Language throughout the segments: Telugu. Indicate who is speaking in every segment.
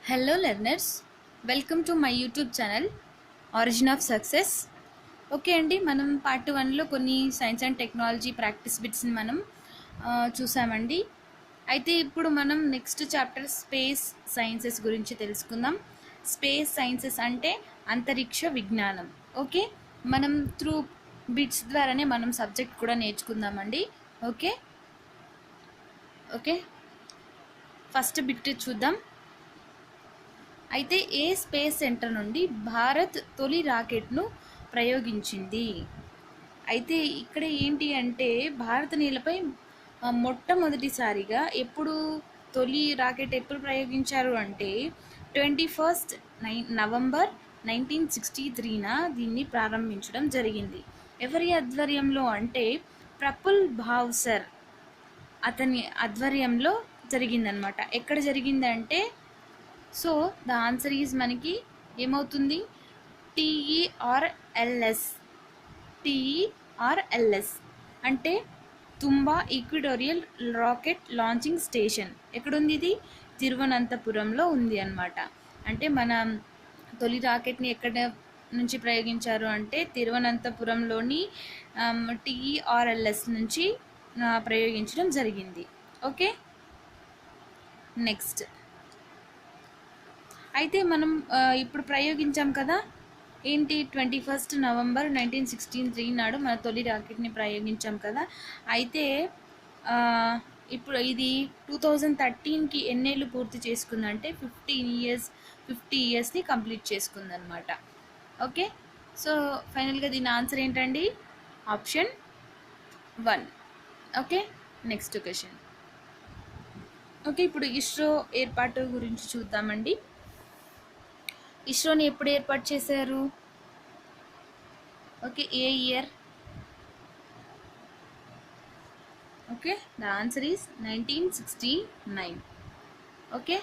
Speaker 1: Hello learners, welcome to my YouTube channel Origin of Success. Okay అండి, మనం పార్ట్ 1లో కొన్ని సైన్స్ అండ్ టెక్నాలజీ ప్రాక్టీస్ బిట్స్ని మనం చూసామండి. అయితే ఇప్పుడు మనం నెక్స్ట్ చాప్టర్ స్పేస్ సైన్సెస్ గురించి తెలుసుకుందాం. స్పేస్ సైన్సెస్ అంటే అంతరిక్ష విజ్ఞానం. ఓకే, మనం త్రూ బిట్స్ ద్వారానే మనం సబ్జెక్ట్ కూడా నేర్చుకుందామండి. ఓకే ఓకే ఫస్ట్ బిట్ చూద్దాం. అయితే ఏ స్పేస్ సెంటర్ నుండి భారత్ తొలి రాకెట్ను ప్రయోగించింది? అయితే ఇక్కడ ఏంటి అంటే భారత నేలపై మొట్టమొదటిసారిగా ఎప్పుడు తొలి రాకెట్ ఎప్పుడు ప్రయోగించారు అంటే 21 నవంబర్ 1963న దీన్ని ప్రారంభించడం జరిగింది. ఎవరి ఆధ్వర్యంలో అంటే ప్రఫుల్ భావ్సర్ అతని ఆధ్వర్యంలో జరిగిందనమాట. ఎక్కడ జరిగిందంటే సో ద ఆన్సర్ ఈజ్ మనకి ఏమవుతుంది? టీఈఆర్ఎల్ఎస్ అంటే తుంబా ఈక్విటోరియల్ రాకెట్ లాంచింగ్ స్టేషన్. ఎక్కడుంది ఇది? తిరువనంతపురంలో ఉంది అన్నమాట. అంటే మన తొలి రాకెట్ని ఎక్కడ నుంచి ప్రయోగించారు అంటే తిరువనంతపురంలోని టీఈఆర్ఎల్ఎస్ నుంచి ప్రయోగించడం జరిగింది. ఓకే, నెక్స్ట్ అయితే మనం ఇప్పుడు ప్రయోగించాం కదా, ఏంటి 21 నవంబర్ 1963 నాడు మన తొలి రాకెట్ని ప్రయోగించాం కదా. అయితే ఇప్పుడు ఇది 2013కి ఎన్నేళ్ళు పూర్తి చేసుకుందంటే 50 ఇయర్స్ని కంప్లీట్ చేసుకుందనమాట. ఓకే, సో ఫైనల్గా దీని ఆన్సర్ ఏంటండి? Option 1. Okay, next question. Okay, ఇప్పుడు ఇస్రో ఏర్పాటు గురించి చూద్దామండి. ఇస్రోని ఎప్పుడు ఏర్పాటు చేశారు? Okay, A year? Okay, the answer is 1969. Okay,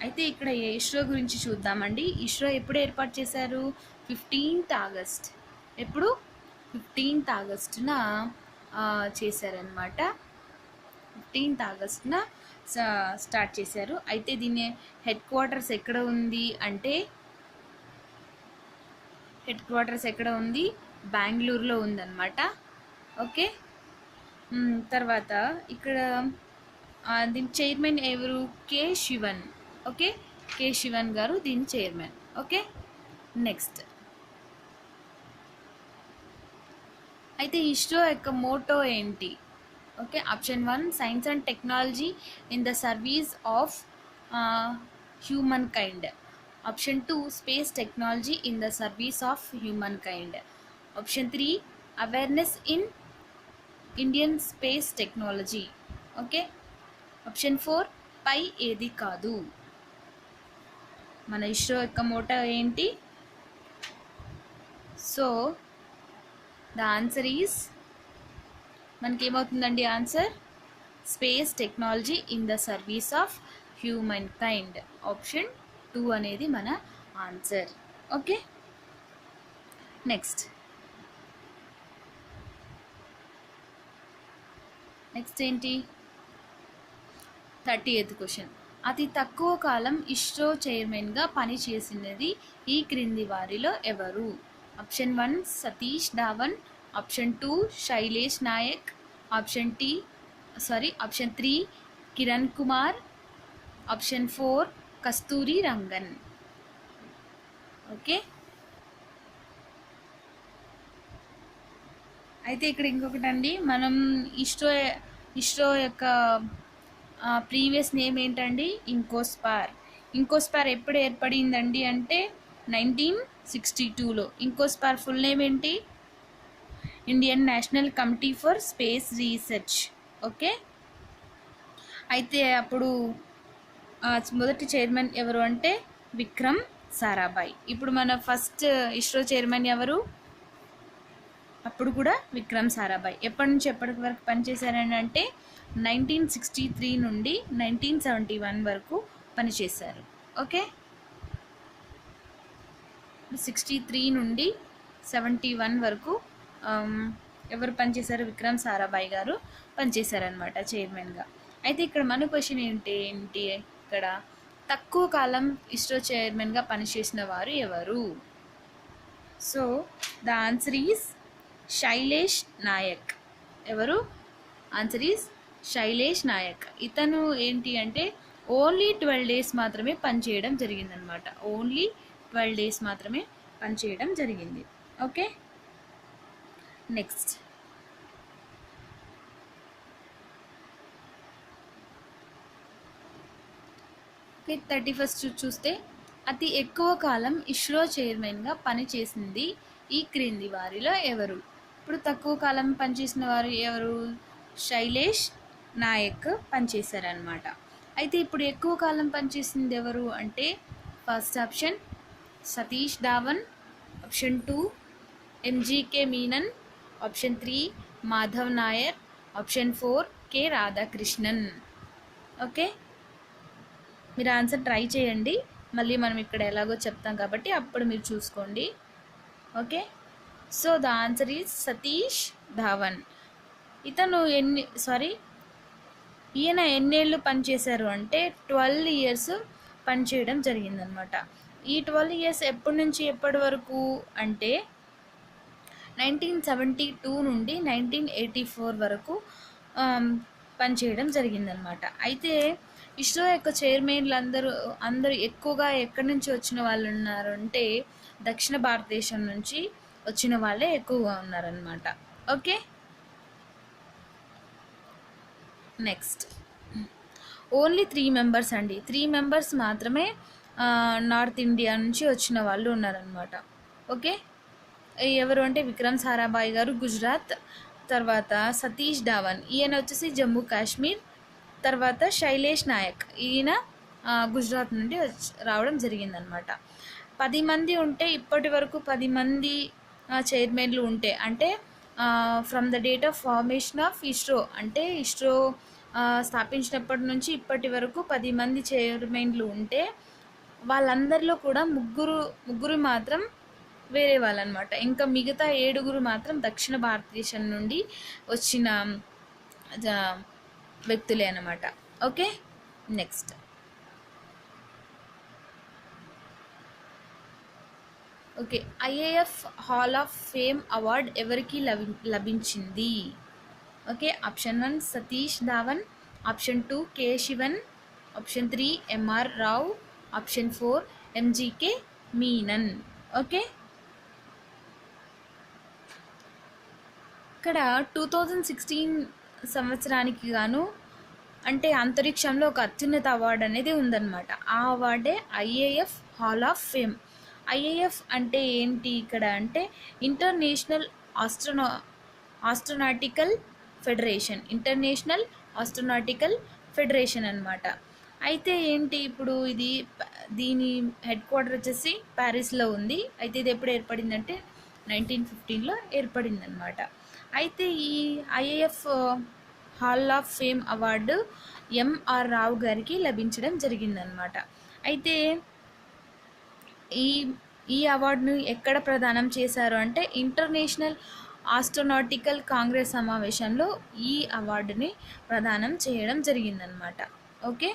Speaker 1: అయితే ఇక్కడ ఇస్రో గురించి చూద్దామండి. ఇస్రో ఎప్పుడు ఏర్పాటు చేశారు? 15th August. ఎప్పుడు? 15th ఆగస్టున చేశారనమాట. 15th ఆగస్టున స్టార్ట్ చేశారు. అయితే దీని హెడ్ క్వార్టర్స్ ఎక్కడ ఉంది అంటే బెంగళూరులో ఉందన్నమాట. ఓకే, తర్వాత ఇక్కడ దీని చైర్మన్ ఎవరు? K Sivan. Okay, K Sivan గారు దీని చైర్మన్. Okay, next. అయితే ఇస్రో యొక్క మోటో ఏంటి? Okay, option 1 science and technology in the service of humankind. Option 2 space technology in the service of humankind. Option 3 awareness in Indian space technology. Okay, option 4 పై ఏది కాదు. మన ఇస్రో యొక్క మోటో ఏంటి? సో ద ఆన్సర్ ఈజ్ మనకేమవుతుందండి? Answer space technology in the service of humankind. Option 2 అనేది మన ఆన్సర్. ఓకే, నెక్స్ట్ ఏంటి? 30th question. అతి తక్కువ కాలం ఇస్రో చైర్మన్గా పనిచేసినది ఈ క్రింది వారిలో ఎవరు? Option 1 Satish Dhawan. Option 2 Shailesh Nayak. Option 3 Kiran Kumar. Option 4 Kasturi Rangan. Okay, అయితే ఇక్కడ ఇంకొకటి అండి, మనం ఇస్రో యొక్క ప్రీవియస్ నేమ్ ఏంటండి? ఇంకోస్పార్ ఎప్పుడు ఏర్పడిందండి అంటే 1962లో. ఇంకోస్పార్ ఫుల్ నేమ్ ఏంటి? Indian national committee for space research. Okay, అయితే అప్పుడు మొదటి చైర్మన్ ఎవరు అంటే విక్రమ్ సారాభాయ్. ఇప్పుడు మన ఫస్ట్ ఇస్రో చైర్మన్ ఎవరు? అప్పుడు కూడా విక్రమ్ సారాభాయ్. ఎప్పటి నుంచి ఎప్పటి వరకు పనిచేశారని అంటే 1963 నుండి 1971 వరకు పనిచేశారు. ఓకే, 63 నుండి 71 వరకు ఎవరు పనిచేశారు? విక్రమ్ సారాభాయ్ గారు పనిచేశారనమాట చైర్మన్గా. అయితే ఇక్కడ మన క్వశ్చన్ ఏంటి ఇక్కడ తక్కువ కాలం ఇస్రో చైర్మన్గా పనిచేసిన వారు ఎవరు? So the answer is Shailesh Nayak. ఎవరు? Answer is Shailesh Nayak. ఇతను ఏంటి అంటే ఓన్లీ 12 days మాత్రమే పనిచేయడం జరిగిందనమాట. ఓన్లీ 12 days మాత్రమే పనిచేయడం జరిగింది. Okay, next. ఓకే, 31st చూస్తే అతి ఎక్కువ కాలం ఇస్రో చైర్మన్గా పనిచేసింది ఈ క్రింది వారిలో ఎవరు? ఇప్పుడు తక్కువ కాలం పనిచేసిన వారు ఎవరు? శైలేష్ నాయక్ పనిచేశారనమాట. అయితే ఇప్పుడు ఎక్కువ కాలం పనిచేసింది ఎవరు అంటే first option Satish Dhawan, option 2 MGK Menon, option 3 Madhav Nair, option 4 K Radhakrishnan. Okay, మీరు ఆన్సర్ ట్రై చేయండి, మళ్ళీ మనం ఇక్కడ ఎలాగో చెప్తాం కాబట్టి అప్పుడు మీరు చూసుకోండి. Okay, so the answer is Satish Dhawan. ఈయన ఎన్నేళ్ళు పనిచేశారు అంటే 12 years పనిచేయడం జరిగిందనమాట. ఈ 12 years ఎప్పటి నుంచి ఎప్పటి వరకు అంటే 1972 నుండి 1984 వరకు పనిచేయడం జరిగిందనమాట. అయితే ఇస్రో యొక్క చైర్మన్లు అందరూ ఎక్కువగా ఎక్కడి నుంచి వచ్చిన వాళ్ళు ఉన్నారు అంటే దక్షిణ భారతదేశం నుంచి వచ్చిన వాళ్ళే ఎక్కువగా ఉన్నారనమాట. Okay, next. ఓన్లీ 3 members అండి, 3 members మాత్రమే నార్త్ ఇండియా నుంచి వచ్చిన వాళ్ళు ఉన్నారనమాట. ఓకే, ఎవరు అంటే విక్రమ్ సారాభాయ్ గారు గుజరాత్, తర్వాత సతీష్ ధావన్ ఈయన వచ్చేసి జమ్మూ కాశ్మీర్, తర్వాత శైలేష్ నాయక్ ఈయన గుజరాత్ నుండి రావడం జరిగిందనమాట. 10 మంది ఉంటే ఇప్పటి వరకు 10 మంది చైర్మన్లు ఉంటే అంటే from the date of formation of ISRO అంటే ఇస్రో స్థాపించినప్పటి నుంచి ఇప్పటి వరకు 10 మంది చైర్మన్లు ఉంటే వాళ్ళందరిలో కూడా ముగ్గురు మాత్రం వేరే వాళ్ళనమాట. ఇంకా మిగతా 7 మాత్రం దక్షిణ భారతదేశం నుండి వచ్చిన వ్యక్తులే అన్నమాట. Okay, next. Okay, IAF hall of fame award ఎవరికి లభించింది? Okay, option 1 Satish Dhawan, option 2 K Sivan, option 3 MR Rao, option 4 MGK Menon. Okay, ఇక్కడ 2016 సంవత్సరానికి గాను అంటే అంతరిక్షంలో ఒక అత్యున్నత అవార్డు అనేది ఉందన్నమాట. ఆ అవార్డే IAF hall of fame. IAF అంటే ఏంటి ఇక్కడ అంటే ఇంటర్నేషనల్ ఆస్ట్రోనాటికల్ ఫెడరేషన్ అన్నమాట. అయితే ఏంటి ఇప్పుడు దీని హెడ్ క్వార్టర్ వచ్చేసి ప్యారిస్లో ఉంది. అయితే ఇది ఎప్పుడు ఏర్పడిందంటే 1915లో ఏర్పడిందనమాట. అయితే ఈ IAF hall of fame award MR Rao గారికి లభించడం జరిగిందనమాట. అయితే ఈ అవార్డును ఎక్కడ ప్రదానం చేశారు అంటే ఇంటర్నేషనల్ ఆస్ట్రోనాటికల్ కాంగ్రెస్ సమావేశంలో ఈ అవార్డుని ప్రదానం చేయడం జరిగిందనమాట. ఓకే,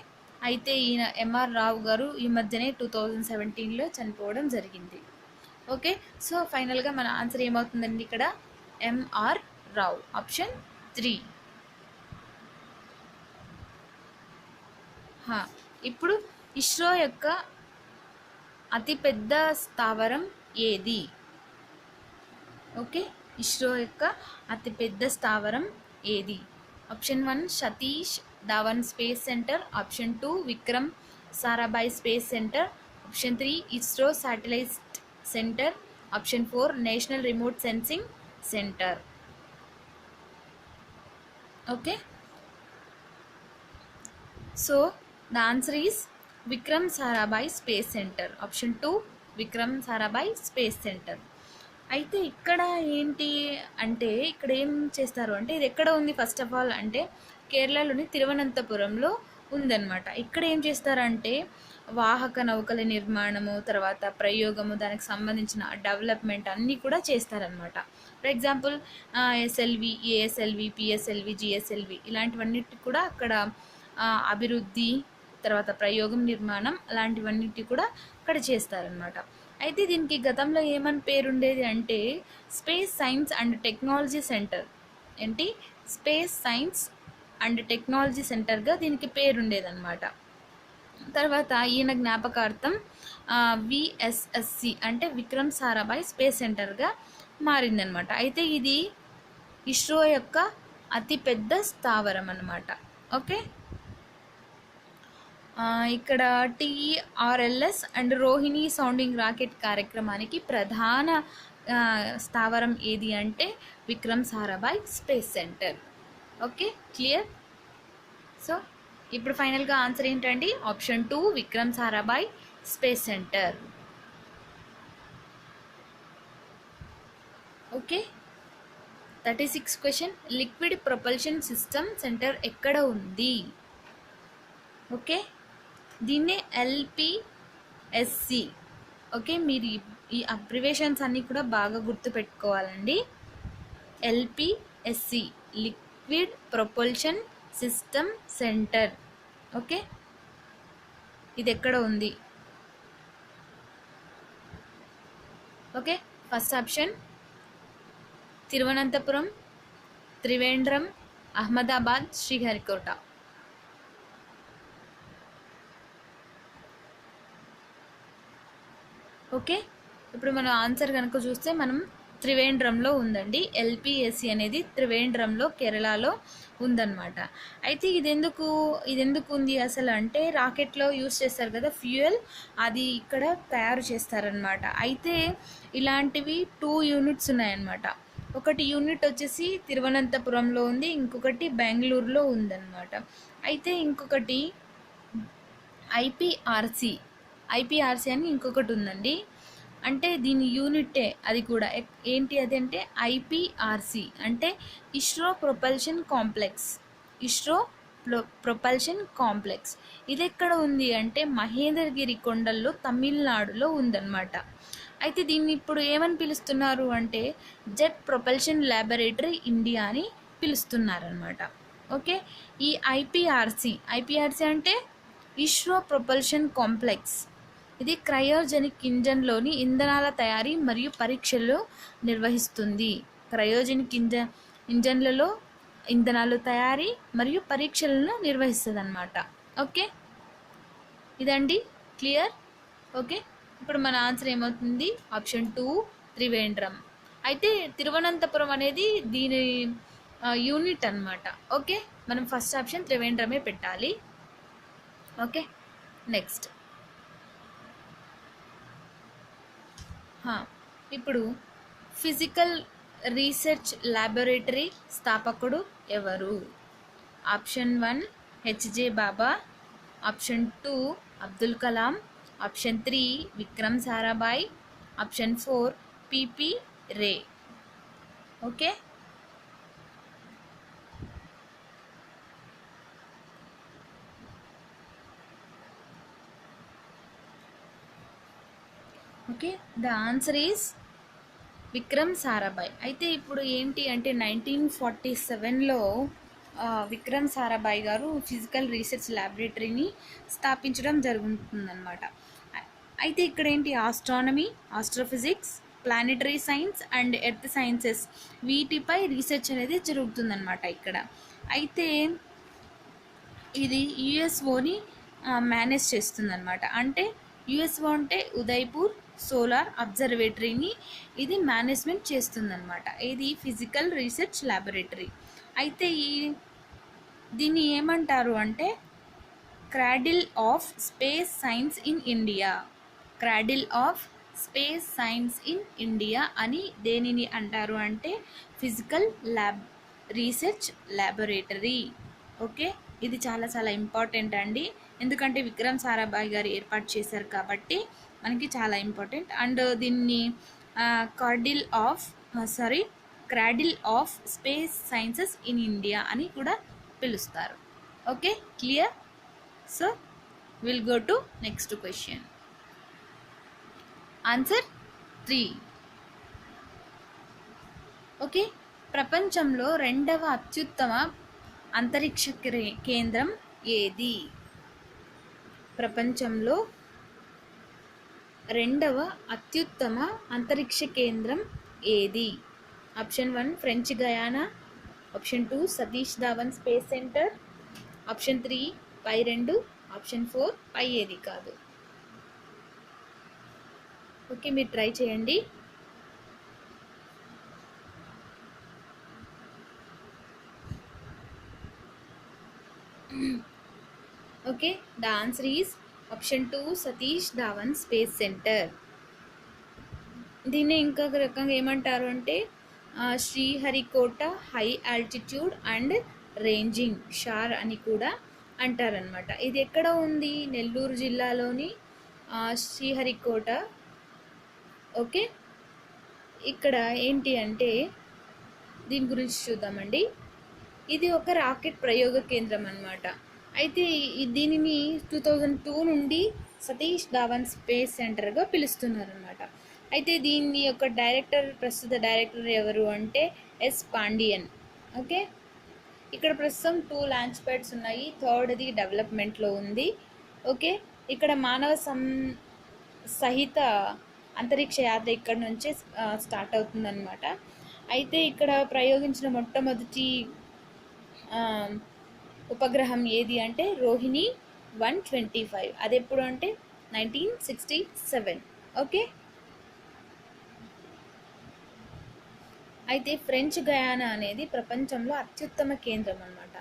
Speaker 1: అయితే ఈయన ఎంఆర్ రావు గారు ఈ మధ్యనే 2017లో చనిపోవడం జరిగింది. ఓకే, సో ఫైనల్గా మన ఆన్సర్ ఏమవుతుందండి ఇక్కడ ఎంఆర్ రావు, ఆప్షన్ 3. ఇప్పుడు ఇస్రో యొక్క అతిపెద్ద స్థావరం ఏది? ఓకే, ఇస్రో యొక్క అతిపెద్ద స్థావరం ఏది? Option 1 Satish Dhawan space centre, option 2 Vikram Sarabhai space centre, option 3 ISRO satellite centre, option 4 national remote sensing centre. Okay, so the answer is Vikram Sarabhai space centre, option 2 Vikram Sarabhai space centre. అయితే ఇక్కడ ఏంటి అంటే ఇక్కడ ఏం చేస్తారు అంటే ఇది ఎక్కడ ఉంది ఫస్ట్ ఆఫ్ ఆల్ అంటే కేరళలోని తిరువనంతపురంలో ఉందన్నమాట. ఇక్కడ ఏం చేస్తారంటే వాహక నౌకల నిర్మాణము, తర్వాత ప్రయోగము, దానికి సంబంధించిన డెవలప్మెంట్ అన్నీ కూడా చేస్తారనమాట. For example SLV, ASLV, PSLV, GSLV ఇలాంటివన్నిటి కూడా అక్కడ అభివృద్ధి, తర్వాత ప్రయోగం, నిర్మాణం అలాంటివన్నిటి కూడా అక్కడ చేస్తారనమాట. అయితే దీనికి గతంలో ఏమని పేరుండేది అంటే space science and technology centre. ఏంటి? స్పేస్ సైన్స్ అండ్ టెక్నాలజీ సెంటర్గా దీనికి పేరుండేదన్నమాట. తర్వాత ఈయన జ్ఞాపకార్థం విఎస్ఎస్సి అంటే విక్రమ్ సారాభాయ్ స్పేస్ సెంటర్గా మారిందనమాట. అయితే ఇది ఇస్రో యొక్క అతిపెద్ద స్థావరం అన్నమాట. ఓకే, ఇక్కడ టీఆర్ఎల్ఎస్ అండ్ రోహిణి సౌండింగ్ రాకెట్ కార్యక్రమానికి ప్రధాన స్థావరం ఏది అంటే Vikram Sarabhai space centre. Okay, clear? So ఇప్పుడు ఫైనల్గా ఆన్సర్ ఏంటండి? Option 2 Vikram Sarabhai space centre. Okay, 36 question. Liquid propulsion system centre ఎక్కడ ఉంది? ఓకే, దీన్నే ఎల్పిఎస్సి. ఓకే, మీరు ఈ అబ్రివేషన్స్ అన్నీ కూడా బాగా గుర్తుపెట్టుకోవాలండి. LPSC, liquid propulsion system centre. Okay, ఇది ఎక్కడ ఉంది? Okay, first option Thiruvananthapuram, Trivandrum, Ahmedabad, Sriharikota. Okay, ఇప్పుడు మనం ఆన్సర్ కనుక చూస్తే మనం త్రివేంద్రంలో ఉందండి. ఎల్పిఎస్సి అనేది త్రివేంద్రంలో కేరళలో ఉందన్నమాట. అయితే ఇదెందుకు ఉంది అసలు అంటే రాకెట్లో యూస్ చేస్తారు కదా ఫ్యూయల్, అది ఇక్కడ తయారు చేస్తారనమాట. అయితే ఇలాంటివి 2 యూనిట్స్ ఉన్నాయన్నమాట. ఒకటి యూనిట్ వచ్చేసి తిరువనంతపురంలో ఉంది, ఇంకొకటి బెంగళూరులో ఉందన్నమాట. అయితే ఇంకొకటి ఐపిఆర్సి అని ఇంకొకటి ఉందండి. అంటే దీని యూనిటే అది కూడా ఏంటి అది అంటే ఐపిఆర్సి అంటే ఇస్రో ప్రొపల్షన్ కాంప్లెక్స్. ఇది ఎక్కడ ఉంది అంటే మహేంద్రగిరి కొండల్లో తమిళనాడులో ఉందన్నమాట. అయితే దీన్ని ఇప్పుడు ఏమని పిలుస్తున్నారు అంటే జెట్ ప్రొపల్షన్ ల్యాబొరేటరీ ఇండియా అని పిలుస్తున్నారనమాట. ఓకే, ఈ ఐపిఆర్సి అంటే ఇస్రో ప్రొపల్షన్ కాంప్లెక్స్. ఇది క్రయోజెనిక్ ఇంజన్లోని ఇంధనాల తయారీ మరియు పరీక్షలు నిర్వహిస్తుంది. క్రయోజెనిక్ ఇంజన్లలో ఇంధనాలు తయారీ మరియు పరీక్షలను నిర్వహిస్తుంది అన్నమాట. ఓకే, ఇదండి, క్లియర్? ఓకే, ఇప్పుడు మన ఆన్సర్ ఏమవుతుంది? ఆప్షన్ 2 త్రివేంద్రం. అయితే తిరువనంతపురం అనేది దీని యూనిట్ అన్నమాట. ఓకే, మనం ఫస్ట్ ఆప్షన్ త్రివేంద్రమే పెట్టాలి. ఓకే, నెక్స్ట్ ఇప్పుడు ఫిజికల్ రీసెర్చ్ ల్యాబొరేటరీ స్థాపకుడు ఎవరు? Option 1 HJ Bhabha, option 2 Abdul Kalam, option 3 Vikram Sarabhai, option 4 PP Ray. Okay, okay, the answer is Vikram Sarabhai. అయితే ఇప్పుడు ఏంటి అంటే 1947లో విక్రమ్ సారాభాయ్ గారు ఫిజికల్ రీసెర్చ్ ల్యాబొరేటరీని స్థాపించడం జరుగుతుందన్నమాట. అయితే ఇక్కడ ఏంటి astronomy, astrophysics, planetary science and earth sciences వీటిపై రీసెర్చ్ అనేది జరుగుతుందన్నమాట ఇక్కడ. అయితే ఇది యుఎస్ఓని మేనేజ్ చేస్తుందన్నమాట. అంటే యుఎస్ఓ అంటే ఉదయ్పూర్ సోలార్ అబ్జర్వేటరీని ఇది మేనేజ్మెంట్ చేస్తుందన్నమాట. ఇది ఫిజికల్ రీసెర్చ్ ల్యాబొరేటరీ. అయితే దీన్ని ఏమంటారు అంటే cradle of space science in India. Cradle of space science in India అని దేనిని అంటారు అంటే ఫిజికల్ రీసెర్చ్ ల్యాబొరేటరీ. ఓకే, ఇది చాలా చాలా ఇంపార్టెంట్ అండి, ఎందుకంటే విక్రమ్ సారాభాయ్ గారు ఏర్పాటు చేశారు కాబట్టి మనకి చాలా ఇంపార్టెంట్. అండ్ దీన్ని cradle of space sciences in India అని కూడా పిలుస్తారు. Okay, clear? So will go to next question. Answer 3. Okay, ప్రపంచంలో 2వ అత్యుత్తమ అంతరిక్ష కేంద్రం ఏది? ప్రపంచంలో రెండవ అత్యుత్తమ అంతరిక్ష కేంద్రం ఏది? Option 1 French Guiana, option 2 Satish Dhawan space centre, option 3 పై 2, ఆప్షన్ 4 పై ఏది కాదు. ఓకే, మీరు ట్రై చేయండి. Okay, the answer is option 2 Satish Dhawan space centre. దీన్ని ఇంకొక రకంగా ఏమంటారు అంటే Sriharikota high altitude and ranging SHAR అని కూడా అంటారనమాట. ఇది ఎక్కడ ఉంది? నెల్లూరు జిల్లాలోని శ్రీహరికోట. ఓకే, ఇక్కడ ఏంటి అంటే దీని గురించి చూద్దామండి. ఇది ఒక రాకెట్ ప్రయోగ కేంద్రం అన్నమాట. అయితే దీనిని 2002 నుండి సతీష్ ధావన్ స్పేస్ సెంటర్గా పిలుస్తున్నారనమాట. అయితే దీని యొక్క ప్రస్తుత డైరెక్టర్ ఎవరు అంటే ఎస్ పాండియన్. ఓకే, ఇక్కడ ప్రస్తుతం 2 లాంచ్ ప్యాడ్స్ ఉన్నాయి, థర్డ్ది డెవలప్మెంట్లో ఉంది. ఓకే, ఇక్కడ మానవ సహిత అంతరిక్ష యాత్ర ఇక్కడ నుంచే స్టార్ట్ అవుతుందన్నమాట. అయితే ఇక్కడ ప్రయోగించిన మొట్టమొదటి ఉపగ్రహం ఏది అంటే రోహిణి 125. అది ఎప్పుడు అంటే 1967. ఓకే, అయితే ఫ్రెంచ్ గయానా అనేది ప్రపంచంలో అత్యుత్తమ కేంద్రం అన్నమాట.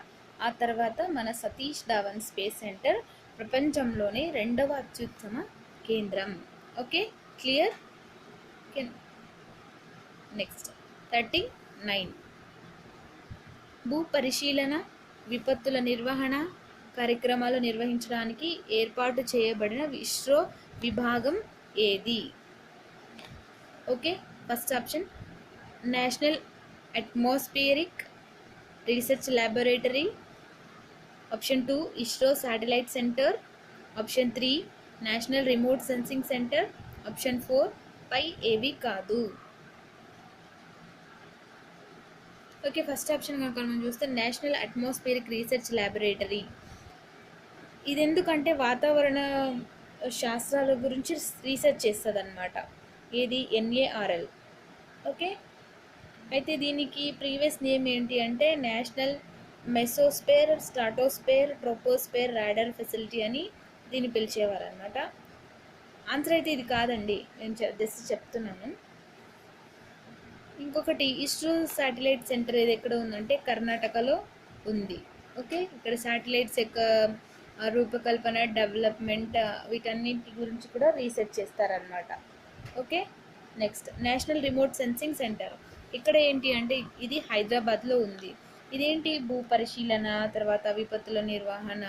Speaker 1: ఆ తర్వాత మన సతీష్ ధావన్ స్పేస్ సెంటర్ ప్రపంచంలోనే రెండవ అత్యుత్తమ కేంద్రం. Okay, clear? నెక్స్ట్ 39. భూ పరిశీలన, విపత్తుల నిర్వహణ కార్యక్రమాలు నిర్వహించడానికి ఏర్పాటు చేయబడిన ఇస్రో విభాగం ఏది? Okay, first option national atmospheric research laboratory, option 2 ISRO satellite centre, option 3 national remote sensing centre, option 4 పై ఏవి కాదు. ఓకే, ఫస్ట్ ఆప్షన్ కనుక మనం చూస్తే నేషనల్ అట్మాస్ఫియరిక్ రీసెర్చ్ ల్యాబొరేటరీ. ఇది ఎందుకంటే వాతావరణ శాస్త్రాల గురించి రీసెర్చ్ చేస్తుంది అనమాట. ఇది NARL. ఓకే, అయితే దీనికి ప్రీవియస్ నేమ్ ఏంటి అంటే national మెసోస్ఫియర్ stratosphere troposphere radar facility అని దీన్ని పిలిచేవారు అనమాట. ఆన్సర్ అయితే ఇది కాదండి, నేను జస్ట్ చెప్తున్నాను. ఇంకొకటి ఇస్రో శాటిలైట్ సెంటర్ ఇది ఎక్కడ ఉందంటే కర్ణాటకలో ఉంది. ఓకే, ఇక్కడ శాటిలైట్స్ యొక్క రూపకల్పన, డెవలప్మెంట్ వీటన్నింటి గురించి కూడా రీసెర్చ్ చేస్తారనమాట. Okay, next national remote sensing centre ఇక్కడ ఏంటి అంటే ఇది హైదరాబాద్లో ఉంది. ఇదేంటి భూ పరిశీలన, తర్వాత విపత్తుల నిర్వహణ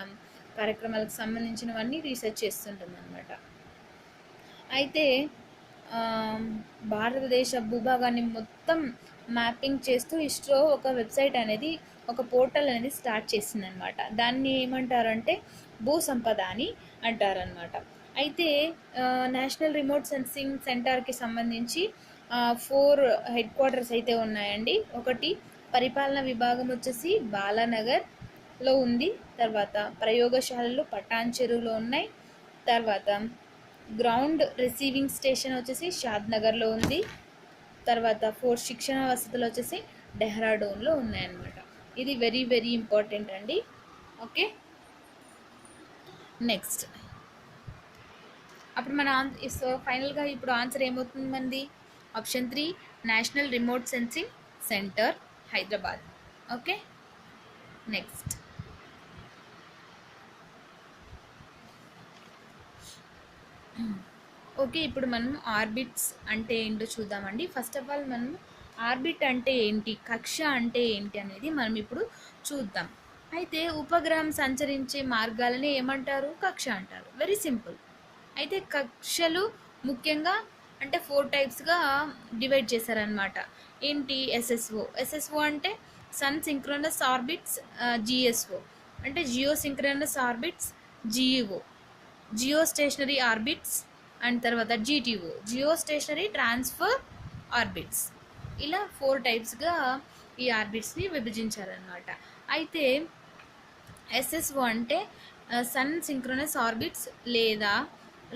Speaker 1: కార్యక్రమాలకు సంబంధించినవన్నీ రీసెర్చ్ చేస్తుంటుంది అనమాట. అయితే భారతదేశ భూభాగాన్ని మొత్తం మ్యాపింగ్ చేస్తూ ఇస్రో ఒక వెబ్సైట్ అనేది, ఒక పోర్టల్ అనేది స్టార్ట్ చేసిందనమాట. దాన్ని ఏమంటారంటే భూ సంపద అని అంటారనమాట. అయితే నేషనల్ రిమోట్ సెన్సింగ్ సెంటర్కి సంబంధించి 4 హెడ్ క్వార్టర్స్ అయితే ఉన్నాయండి. ఒకటి పరిపాలన విభాగం వచ్చేసి బాలానగర్లో ఉంది, తర్వాత ప్రయోగశాలలు పటాన్ చెరువులో ఉన్నాయి, తర్వాత గ్రౌండ్ రిసీవింగ్ స్టేషన్ వచ్చేసి షాద్నగర్లో ఉంది, తర్వాత 4 శిక్షణ వసతులు వచ్చేసి డెహ్రాడూన్లో ఉన్నాయన్నమాట. ఇది వెరీ వెరీ ఇంపార్టెంట్ అండి. ఓకే, నెక్స్ట్ అప్పుడు మన ఫైనల్గా ఇప్పుడు ఆన్సర్ ఏమవుతుంది మంది? Option 3 national remote sensing centre Hyderabad. Okay, next okay, ఇప్పుడు మనం ఆర్బిట్స్ అంటే ఏంటో చూద్దామండి. ఫస్ట్ ఆఫ్ ఆల్ మనం ఆర్బిట్ అంటే ఏంటి, కక్ష అంటే ఏంటి అనేది మనం ఇప్పుడు చూద్దాం. అయితే ఉపగ్రహం సంచరించే మార్గాలని ఏమంటారు? కక్ష అంటారు. Very simple. అయితే కక్షలు ముఖ్యంగా అంటే 4 టైప్స్గా డివైడ్ చేశారనమాట. ఏంటి? ఎస్ఎస్ఓ అంటే సన్ సింక్రోనస్ ఆర్బిట్స్, GSO అంటే geo synchronous orbits, GEO geo stationery orbits, and తర్వాత GTO geo stationery transfer orbits. ఇలా 4 టైప్స్గా ఈ ఆర్బిట్స్ని విభజించారనమాట. అయితే ఎస్ఎస్ఓ అంటే సన్ సింక్రోనస్ ఆర్బిట్స్ లేదా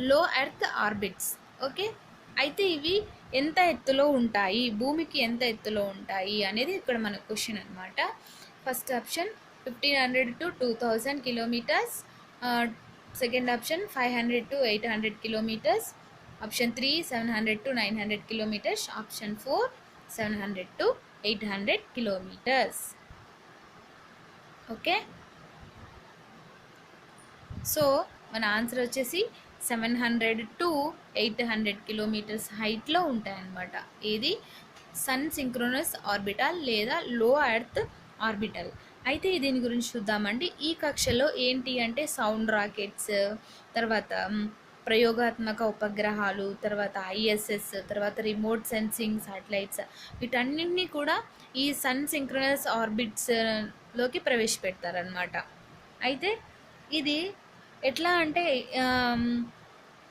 Speaker 1: లో ఎర్త్ ఆర్బిట్స్. ఓకే, అయితే ఇవి ఎంత ఎత్తులో ఉంటాయి, భూమికి ఎంత ఎత్తులో ఉంటాయి అనేది ఇక్కడ మన క్వశ్చన్ అనమాట. First option 1500 to 2000 kilometres, second option 500 to 800 kilometres, option 3 700 to 900 kilometres, option 4 700 to 800 kilometres. Okay, so మన ఆన్సర్ వచ్చేసి 700 to 800 కిలోమీటర్స్ హైట్లో ఉంటాయన్నమాట. ఇది సన్ సింక్రోనస్ ఆర్బిటల్ లేదా లో ఎర్త్ ఆర్బిటల్. అయితే దీని గురించి చూద్దామండి. ఈ కక్షలో ఏంటి అంటే సౌండ్ రాకెట్స్, తర్వాత ప్రయోగాత్మక ఉపగ్రహాలు, తర్వాత ఐఎస్ఎస్, తర్వాత రిమోట్ సెన్సింగ్ శాటిలైట్స్, వీటన్నింటినీ కూడా ఈ సన్ సింక్రోనస్ ఆర్బిట్స్లోకి ప్రవేశపెడతారనమాట. అయితే ఇది ఎట్లా అంటే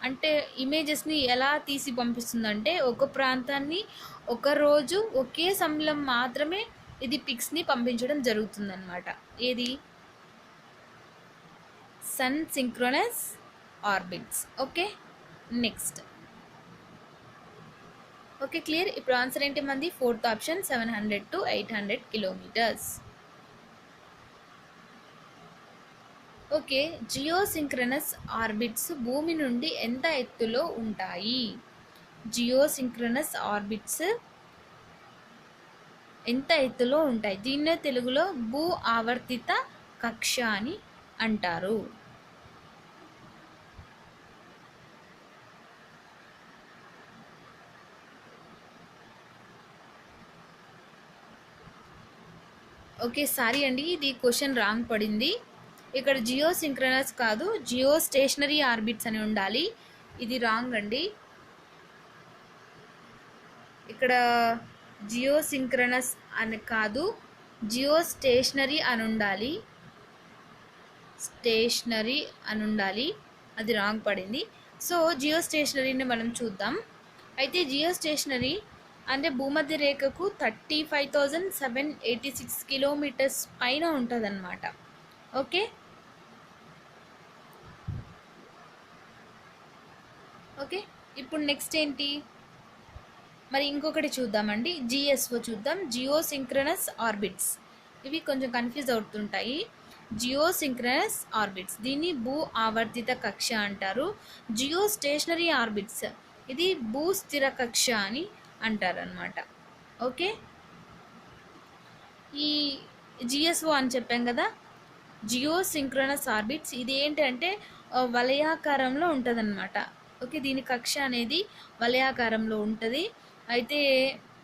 Speaker 1: అంటే ఇమేజెస్ని ఎలా తీసి పంపిస్తుందంటే ఒక ప్రాంతాన్ని ఒక రోజు ఒకే సమయంలో మాత్రమే ఇది పిక్స్ని పంపించడం జరుగుతుందన్నమాట. ఏది sun synchronous orbits. Okay, next. Okay, clear. ఇప్పుడు ఆన్సర్ ఏంటి మంది? Fourth option 700 to 800 kilometres. Okay, geosynchronous orbits భూమి నుండి ఎంత ఎత్తులో ఉంటాయి? జియోసింక్రనస్ ఆర్బిట్స్ ఎంత ఎత్తులో ఉంటాయి? దీన్నే తెలుగులో భూ ఆవర్తిత కక్ష అని అంటారు. ఓకే, సారీ అండి, ఇది క్వశ్చన్ రాంగ్ పడింది. ఇక్కడ జియో సింక్రనస్ కాదు, జియో స్టేషనరీ ఆర్బిట్స్ అని ఉండాలి. ఇది రాంగ్ అండి. ఇక్కడ జియో సింక్రనస్ అని కాదు, జియో స్టేషనరీ అని ఉండాలి. స్టేషనరీ అని ఉండాలి, అది రాంగ్ పడింది. సో జియో స్టేషనరీని మనం చూద్దాం. అయితే జియో స్టేషనరీ అంటే భూమధ్య రేఖకు 35,786 కిలోమీటర్స్ పైన ఉంటుంది అన్నమాట. ఓకే, ఓకే, ఇప్పుడు నెక్స్ట్ ఏంటి మరి? ఇంకొకటి చూద్దామండి, జిఎస్ఓ చూద్దాం. Geosynchronous orbits. ఇవి కొంచెం కన్ఫ్యూజ్ అవుతుంటాయి. జియో సింక్రనస్ ఆర్బిట్స్, దీన్ని భూ ఆవర్తిత కక్ష అంటారు. జియో స్టేషనరీ ఆర్బిట్స్, ఇది భూ స్థిర కక్ష అని అంటారనమాట. ఓకే, ఈ జిఎస్ఓ అని చెప్పాం కదా, జియో సింక్రోనస్ ఆర్బిట్స్, ఇది ఏంటంటే వలయాకారంలో ఉంటుందన్నమాట. ఓకే, దీని కక్ష అనేది వలయాకారంలో ఉంటుంది. అయితే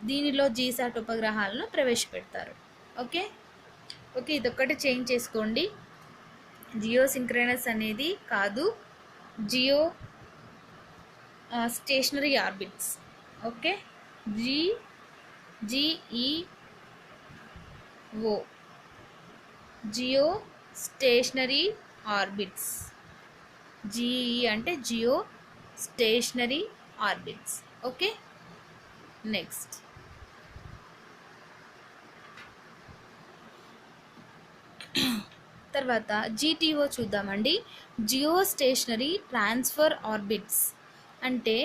Speaker 1: దీనిలో జీసాట్ ఉపగ్రహాలను ప్రవేశపెడతారు. ఓకే, ఓకే, ఇదొక్కటి చేంజ్ చేసుకోండి. జియో సింక్రోనస్ అనేది కాదు, Jio stationery orbits. Okay, GEO, Jio stationery orbits. GE అంటే Jio stationery orbits. Okay, next. తర్వాత జీటీఓ చూద్దామండి. జియో స్టేషనరీ ట్రాన్స్ఫర్ ఆర్బిట్స్ అంటే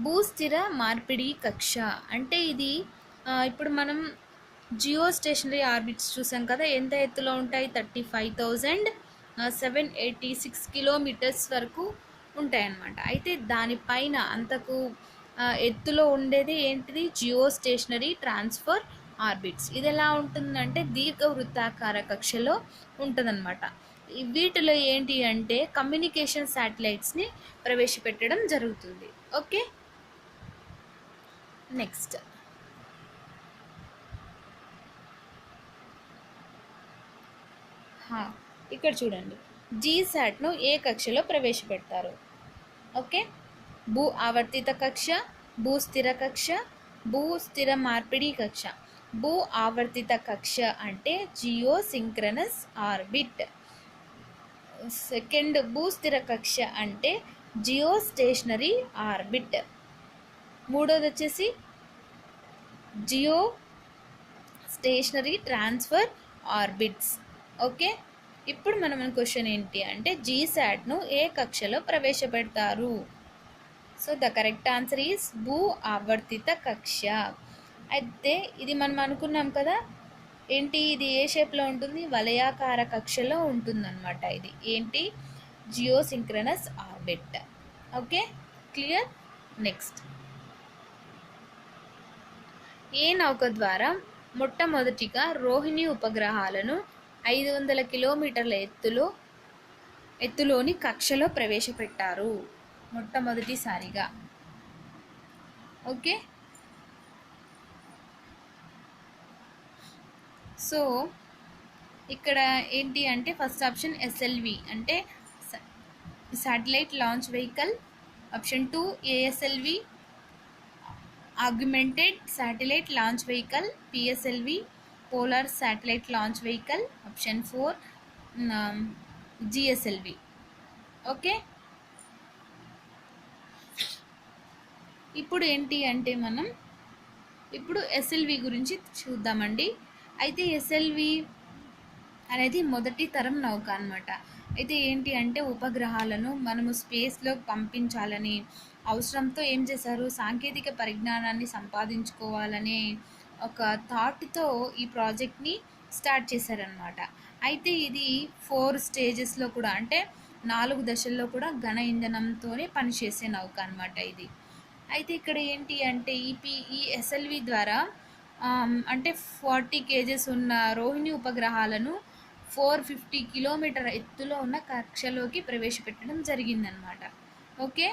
Speaker 1: భూస్థిర మార్పిడి కక్ష. అంటే ఇది ఇప్పుడు మనం జియో స్టేషనరీ ఆర్బిట్స్ చూసాం కదా, ఎంత ఎత్తులో ఉంటాయి? 35,786 కిలోమీటర్స్ వరకు ఉంటాయన్నమాట. అయితే దానిపైన అంతకు ఎత్తులో ఉండేది ఏంటిది? Jio stationery transfer orbits. ఇది ఎలా ఉంటుందంటే దీర్ఘవృత్తాకార కక్షలో ఉంటుందన్నమాట. వీటిలో ఏంటి అంటే కమ్యూనికేషన్ శాటిలైట్స్ని ప్రవేశపెట్టడం జరుగుతుంది. Okay, next. ఇక్కడ చూడండి, జీసాట్ను ఏ కక్షలో ప్రవేశపెడతారు? ఓకే, భూ ఆవర్తిత కక్ష, భూ స్థిర కక్ష, భూ స్థిర మార్పిడి కక్ష. భూ ఆవర్తిత కక్ష అంటే జియో సింక్రనస్ ఆర్బిట్. సెకండ్ భూ స్థిర కక్ష అంటే జియో స్టేషనరీ ఆర్బిట్. మూడోది వచ్చేసి Jio stationery transfer orbits. Okay, ఇప్పుడు మన క్వశ్చన్ ఏంటి అంటే జీశాట్ను ఏ కక్షలో ప్రవేశపెడతారు? So the correct answer is భూ ఆవర్తిత కక్ష. అయితే ఇది మనం అనుకున్నాం కదా, ఏంటి ఇది ఏ షేప్లో ఉంటుంది? వలయాకార కక్షలో ఉంటుందన్నమాట. ఇది ఏంటి? Geosynchronous orbit. Okay, clear. Next, ఏ నౌక ద్వారా మొట్టమొదటిగా రోహిణి ఉపగ్రహాలను 500 కిలోమీటర్ల ఎత్తులోని కక్షలో ప్రవేశపెట్టారు మొట్టమొదటిసారిగా? ఓకే, సో ఇక్కడ ఏంటి అంటే ఫస్ట్ ఆప్షన్ ఎస్ఎల్వి అంటే satellite launch vehicle, option 2 ASLV augmented satellite launch vehicle, PSLV polar satellite launch vehicle, option 4 GSLV. Okay, ఇప్పుడు ఏంటి అంటే మనం ఇప్పుడు ఎస్ఎల్వి గురించి చూద్దామండి. అయితే ఎస్ఎల్వి అనేది మొదటి తరం నౌక అన్నమాట. అయితే ఏంటి అంటే ఉపగ్రహాలను మనము స్పేస్లో పంపించాలని అవసరంతో ఏం చేశారు, సాంకేతిక పరిజ్ఞానాన్ని సంపాదించుకోవాలనే ఒక థాట్తో ఈ ప్రాజెక్ట్ని స్టార్ట్ చేశారనమాట. అయితే ఇది 4 స్టేజెస్లో కూడా అంటే 4 దశల్లో కూడా ఘన ఇంధనంతోనే పనిచేసే నౌక అనమాట ఇది. అయితే ఇక్కడ ఏంటి అంటే ఈ ఎస్ఎల్వి ద్వారా అంటే 40 kgs ఉన్న రోహిణి ఉపగ్రహాలను 450 కిలోమీటర్ ఎత్తులో ఉన్న కక్షలోకి ప్రవేశపెట్టడం జరిగిందనమాట. ఓకే,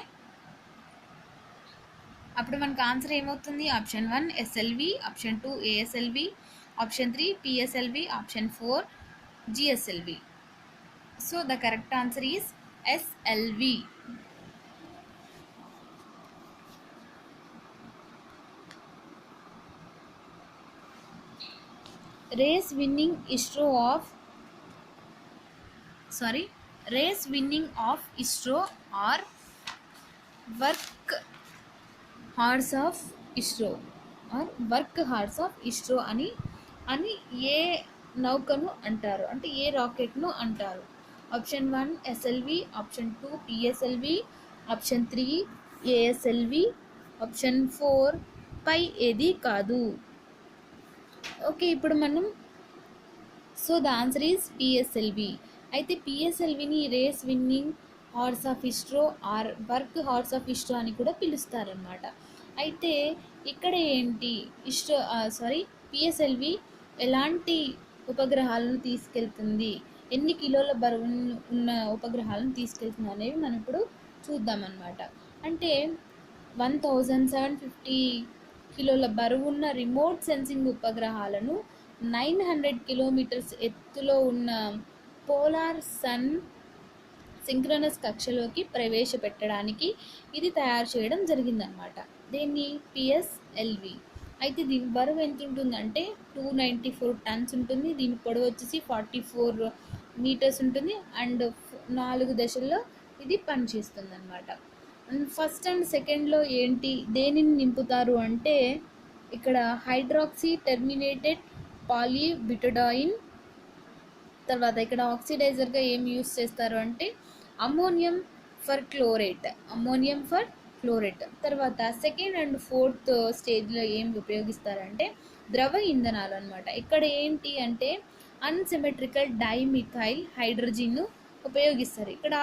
Speaker 1: అప్పుడు మనకు ఆన్సర్ ఏమవుతుంది? Option 1 SLV, option 2 ASLV, option 3 PSLV, option 4 GSLV. So the correct answer is SLV. race winning of ISRO or work horse of ISRO అని ఏ నౌకను అంటారు అంటే ఏ రాకెట్ను అంటారు? Option 1 SLV, option 2 PSLV, option 3 ASLV, option 4 పై ఏది కాదు. ఓకే, ఇప్పుడు మనం so the answer is PSLV. అయితే పిఎస్ఎల్విని race winning horse of ISRO or work horse of ISRO అని కూడా పిలుస్తారనమాట. అయితే ఇక్కడ ఏంటి పిఎస్ఎల్వి ఎలాంటి ఉపగ్రహాలను తీసుకెళ్తుంది, ఎన్ని కిలోల బరువు ఉన్న ఉపగ్రహాలను తీసుకెళ్తుంది అనేవి మనం ఇప్పుడు చూద్దామన్నమాట. అంటే 1750 కిలోల బరువున్న రిమోట్ సెన్సింగ్ ఉపగ్రహాలను 900 కిలోమీటర్స్ ఎత్తులో ఉన్న పోలార్ సన్ సింక్రనస్ కక్షలోకి ప్రవేశపెట్టడానికి ఇది తయారు చేయడం జరిగిందనమాట. దీన్ని పిఎస్ఎల్వి. అయితే దీని బరువు ఎంత ఉంటుందంటే 294 టన్స్ ఉంటుంది. దీని పొడవు వచ్చేసి 44 మీటర్స్ ఉంటుంది. అండ్ 4 దశల్లో ఇది పనిచేస్తుంది అనమాట. ఫస్ట్ అండ్ సెకండ్లో దేనిని నింపుతారు అంటే ఇక్కడ హైడ్రాక్సీ టెర్మినేటెడ్ పాలీబ్యూటడాయిన్, తర్వాత ఇక్కడ ఆక్సిడైజర్గా ఏం యూస్ చేస్తారు అంటే అమ్మోనియం ఫర్ క్లోరేట్. తర్వాత సెకండ్ అండ్ ఫోర్త్ స్టేజ్లో ఏం ఉపయోగిస్తారంటే ద్రవ ఇంధనాలు అనమాట. ఇక్కడ ఏంటి అంటే అన్సిమెట్రికల్ డైమిథైల్ హైడ్రోజన్ను ఉపయోగిస్తారు. ఇక్కడ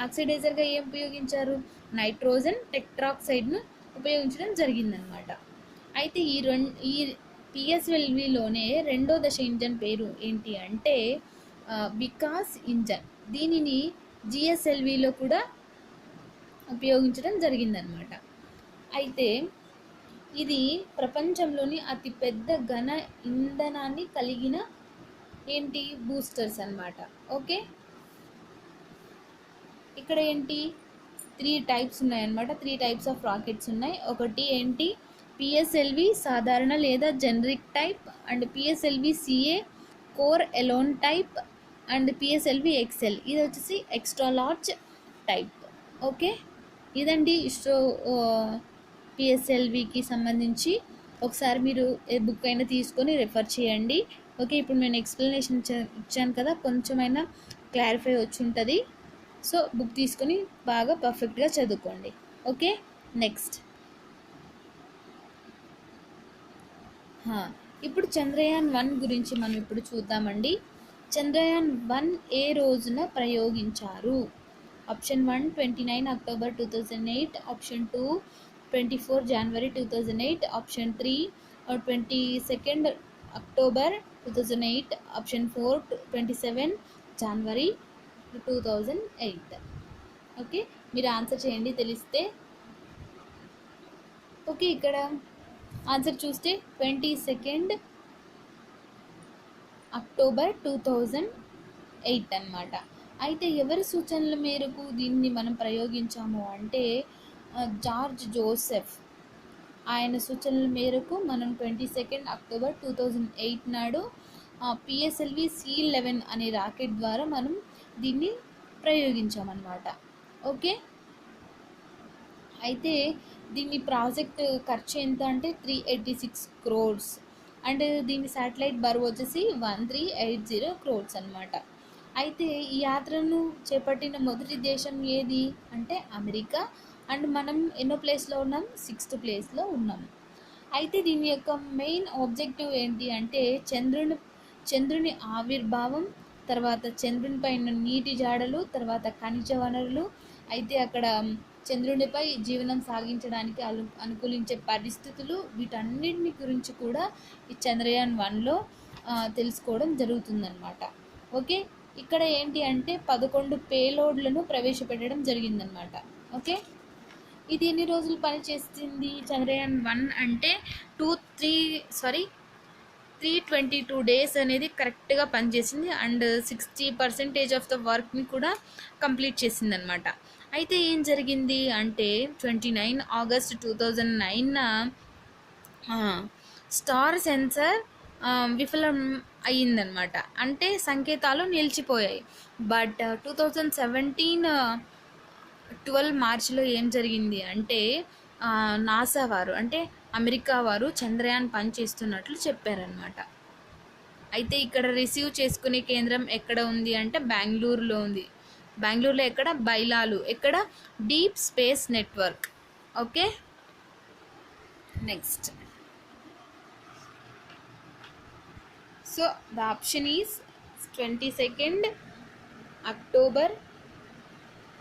Speaker 1: ఆక్సిడైజర్గా ఏం ఉపయోగించారు? నైట్రోజన్ టెట్రాక్సైడ్ను ఉపయోగించడం జరిగిందనమాట. అయితే ఈ పిఎస్ఎల్విలోనే రెండో దశ ఇంజన్ పేరు ఏంటి అంటే వికాస్ ఇంజన్. దీనిని జిఎస్ఎల్విలో కూడా ఉపయోగించడం జరిగిందనమాట. అయితే ఇది ప్రపంచంలోని అతిపెద్ద ఘన ఇంధనాన్ని కలిగిన బూస్టర్స్ అన్నమాట. ఓకే, ఇక్కడ 3 టైప్స్ ఉన్నాయన్నమాట. 3 టైప్స్ ఆఫ్ రాకెట్స్ ఉన్నాయి. ఒకటి పిఎస్ఎల్వి సాధారణ లేదా generic type, and PSLV CA core alone type, and PSLV XL ఇది వచ్చేసి ఎక్స్ట్రా లార్జ్ టైప్. ఓకే, ఇదండి ఇస్రో పిఎస్ఎల్వికి సంబంధించి. ఒకసారి మీరు బుక్ అయినా తీసుకొని రెఫర్ చేయండి. ఓకే, ఇప్పుడు నేను ఎక్స్ప్లెనేషన్ ఇచ్చాను కదా, కొంచెమైనా క్లారిఫై వచ్చి ఉంటుంది. సో బుక్ తీసుకొని బాగా పర్ఫెక్ట్గా చదువుకోండి. Okay, next. ఇప్పుడు చంద్రయాన్ 1 గురించి మనం ఇప్పుడు చూద్దామండి. చంద్రయాన్ 1 ఏ రోజున ప్రయోగించారు? ఆప్షన్ 1 29 అక్టోబర్ 2008, ఆప్షన్ 2 24 జనవరి 2008, ఆప్షన్ 3 22 అక్టోబర్ 2008, ఆప్షన్ 4 27 జనవరి 2008. ఓకే, మీరు ఆన్సర్ చేయండి తెలిస్తే. ఓకే, ఇక్కడ ఆన్సర్ చూస్తే 22 అక్టోబర్ 2008 అన్నమాట. అయితే ఎవరి సూచనల మేరకు దీన్ని మనం ప్రయోగించాము అంటే జార్జ్ జోసెఫ్. ఆయన సూచనల మేరకు మనం 22 అక్టోబర్ 2008 నాడు పిఎస్ఎల్వి C11 అనే రాకెట్ ద్వారా మనం దీన్ని ప్రయోగించామన్నమాట. ఓకే, అయితే దీని ప్రాజెక్ట్ ఖర్చు ఎంత అంటే 386 crores అండ్ దీని శాటిలైట్ బరువు వచ్చేసి 1380 crores అనమాట. అయితే ఈ యాత్రను చేపట్టిన మొదటి దేశం ఏది అంటే అమెరికా. అండ్ మనం ఎన్నో ప్లేస్లో ఉన్నాం? 6th ప్లేస్లో ఉన్నాము. అయితే దీని యొక్క మెయిన్ ఆబ్జెక్టివ్ ఏంటి అంటే చంద్రుని ఆవిర్భావం, తర్వాత చంద్రుని పైన నీటి జాడలు, తర్వాత ఖనిజ వనరులు, అయితే అక్కడ చంద్రునిపై జీవనం సాగించడానికి అనుకూలించే పరిస్థితులు, వీటన్నిటిని గురించి కూడా ఈ చంద్రయాన్ 1లో తెలుసుకోవడం జరుగుతుందన్నమాట. ఓకే, ఇక్కడ ఏంటి అంటే 11 పేలోడ్లను ప్రవేశపెట్టడం జరిగిందనమాట. ఓకే, ఇది ఎన్ని రోజులు పనిచేస్తుంది చంద్రయాన్ 1 అంటే 322 days అనేది కరెక్ట్గా పనిచేసింది. అండ్ 60% ఆఫ్ ద వర్క్ని కూడా కంప్లీట్ చేసింది అనమాట. అయితే ఏం జరిగింది అంటే 29 ఆగస్ట్ 2009 స్టార్ సెన్సర్ విఫలం అయ్యిందనమాట. అంటే సంకేతాలు నిలిచిపోయాయి. బట్ 2017 మార్చిలో ఏం జరిగింది అంటే నాసా వారు అంటే అమెరికా వారు చంద్రయాన్ పని చేస్తున్నట్లు చెప్పారనమాట. అయితే ఇక్కడ రిసీవ్ చేసుకునే కేంద్రం ఎక్కడ ఉంది అంటే బెంగళూరులో ఉంది. బెంగళూరులో ఎక్కడ? బైలాలు. ఎక్కడ? Deep space network. Okay, next. So the option is 22 October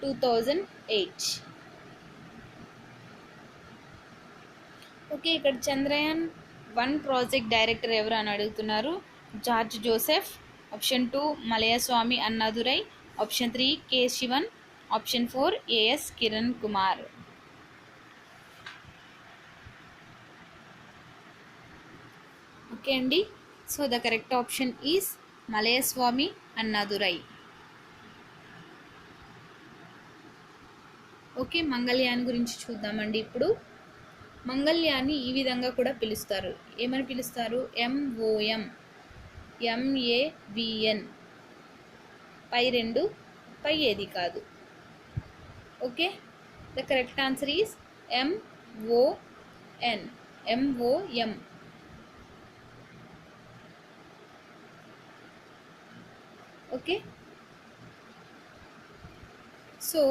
Speaker 1: 2008. Okay, ఇక్కడ చంద్రయాన్ 1 ప్రాజెక్ట్ డైరెక్టర్ ఎవరు అని అడుగుతున్నారు. George Joseph. Option 2 Mylswamy Annadurai, option 3 K Sivan, option 4 A S Kiran Kumar. Okay అండి, so the correct option is Mylswamy Annadurai. Okay, Mangalyaan గురించి చూద్దామండి. ఇప్పుడు మంగళయాన్ని ఈ విధంగా కూడా పిలుస్తారు. ఏమని పిలుస్తారు? MOM, MAVN, పై 2 పై ఏది కాదు. Okay, the correct answer is MOM. Okay, so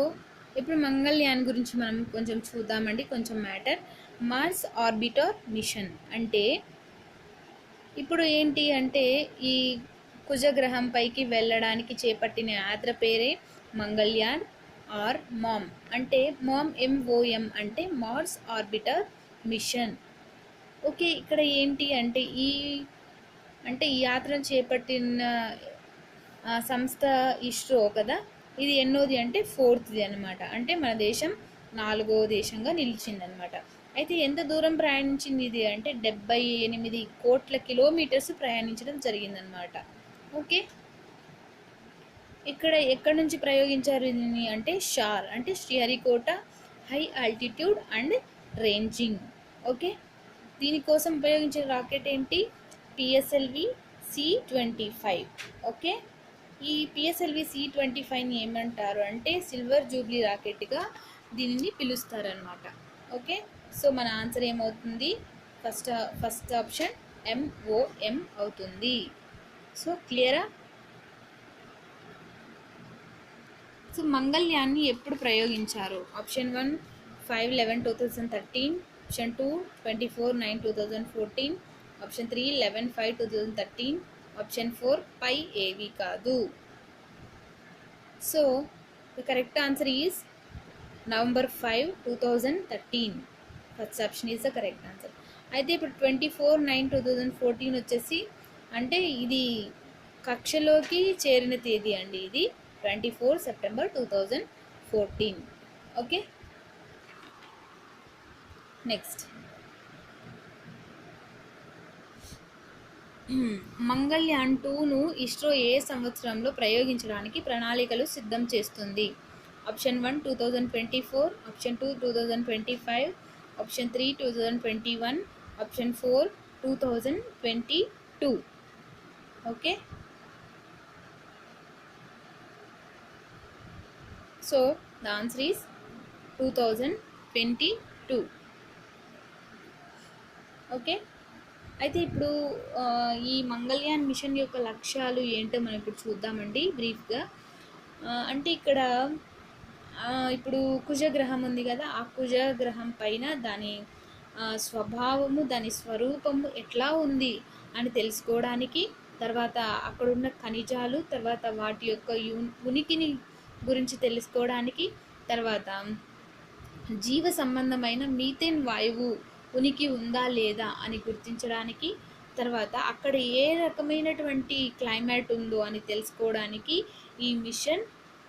Speaker 1: ఇప్పుడు మంగళయాన్ గురించి మనం కొంచెం చూద్దామండి, కొంచెం మ్యాటర్. మార్స్ ఆర్బిటర్ మిషన్ అంటే ఇప్పుడు ఏంటి అంటే ఈ కుజగ్రహం పైకి వెళ్ళడానికి చేపట్టిన యాత్ర పేరే మంగళయాన్ ఆర్ మామ్. అంటే MOM అంటే మార్స్ ఆర్బిటర్ మిషన్. ఓకే, ఇక్కడ ఏంటి అంటే ఈ యాత్రను చేపట్టిన సంస్థ ఇస్రో కదా. ఇది ఎన్నోది అంటే 4th అనమాట. అంటే మన దేశం 4వ దేశంగా నిలిచిందనమాట. అయితే ఎంత దూరం ప్రయాణించింది ఇది అంటే 78 కోట్ల కిలోమీటర్స్ ప్రయాణించడం జరిగిందనమాట. ఓకే, ఇక్కడ ఎక్కడి నుంచి ప్రయోగించారు దీన్ని అంటే షార్ అంటే Sriharikota high altitude and ranging. Okay, దీనికోసం ఉపయోగించిన రాకెట్ ఏంటి? PSLV C25. ఓకే, ఈ పిఎస్ఎల్వి C25ని ఏమంటారు అంటే సిల్వర్ జూబ్లీ రాకెట్గా దీనిని పిలుస్తారనమాట. ఓకే, సో మన ఆన్సర్ ఏమవుతుంది? ఫస్ట్ ఆప్షన్ MOM అవుతుంది. సో క్లియరా? సో మంగళయాన్ని ఎప్పుడు ప్రయోగించారు? ఆప్షన్ 1 5/11/2013, ఆప్షన్ 2 24/9/2014, ఆప్షన్ 3 11/5/2013, ఆప్షన్ 4 పై ఏవి కాదు? So the correct answer is November 5, 2013. First option is the correct answer. అయితే ఇప్పుడు 24/9/2014 వచ్చేసి అంటే ఇది కక్షలోకి చేరిన తేదీ అండి. ఇది 24 సెప్టెంబర్ 2014. ఓకే, నెక్స్ట్ మంగళయాన్ 2ను ఇస్రో ఏ సంవత్సరంలో ప్రయోగించడానికి ప్రణాళికలు సిద్ధం చేస్తుంది? Option 1 2024, option 2 2025, option 3 2021, option 4 2022. Okay, so the answer is 2022. Okay, అయితే ఇప్పుడు ఈ మంగళయాన్ మిషన్ యొక్క లక్ష్యాలు ఏంటో మనం ఇప్పుడు చూద్దామండి బ్రీఫ్గా. అంటే ఇక్కడ ఇప్పుడు కుజగ్రహం ఉంది కదా, ఆ కుజగ్రహం పైన దాని స్వభావము, దాని స్వరూపము ఎట్లా ఉంది అని తెలుసుకోవడానికి, తర్వాత అక్కడున్న ఖనిజాలు, తర్వాత వాటి యొక్క ఉనికిని గురించి తెలుసుకోవడానికి, తర్వాత జీవ సంబంధమైన మీథేన్ వాయువు ఉనికి ఉందా లేదా అని గుర్తించడానికి, తర్వాత అక్కడ ఏ రకమైనటువంటి క్లైమేట్ ఉందో అని తెలుసుకోవడానికి ఈ మిషన్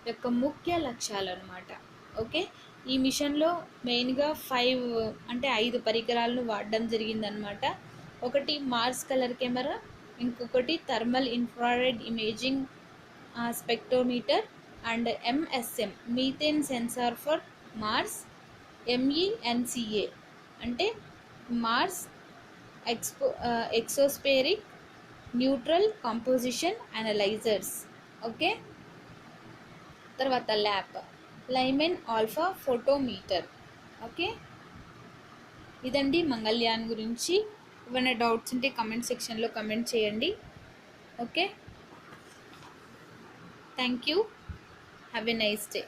Speaker 1: యొక్క ముఖ్య లక్ష్యాలు అన్నమాట. ఓకే, ఈ మిషన్లో మెయిన్గా 5 పరికరాలను వాడడం జరిగిందనమాట. ఒకటి మార్స్ కలర్ కెమెరా, ఇంకొకటి thermal infrared imaging spectrometer, and MSM methane sensor for Mars, MENCA అంటే Mars exospheric neutral composition analysers. Okay, తర్వాత లైమెన్ ఆల్ఫా ఫోటోమీటర్. ఓకే, ఇదండి మంగళయాన్ గురించి. ఏమైనా డౌట్స్ ఉంటే కమెంట్ సెక్షన్లో కమెంట్ చేయండి. Okay, thank you, have a nice day.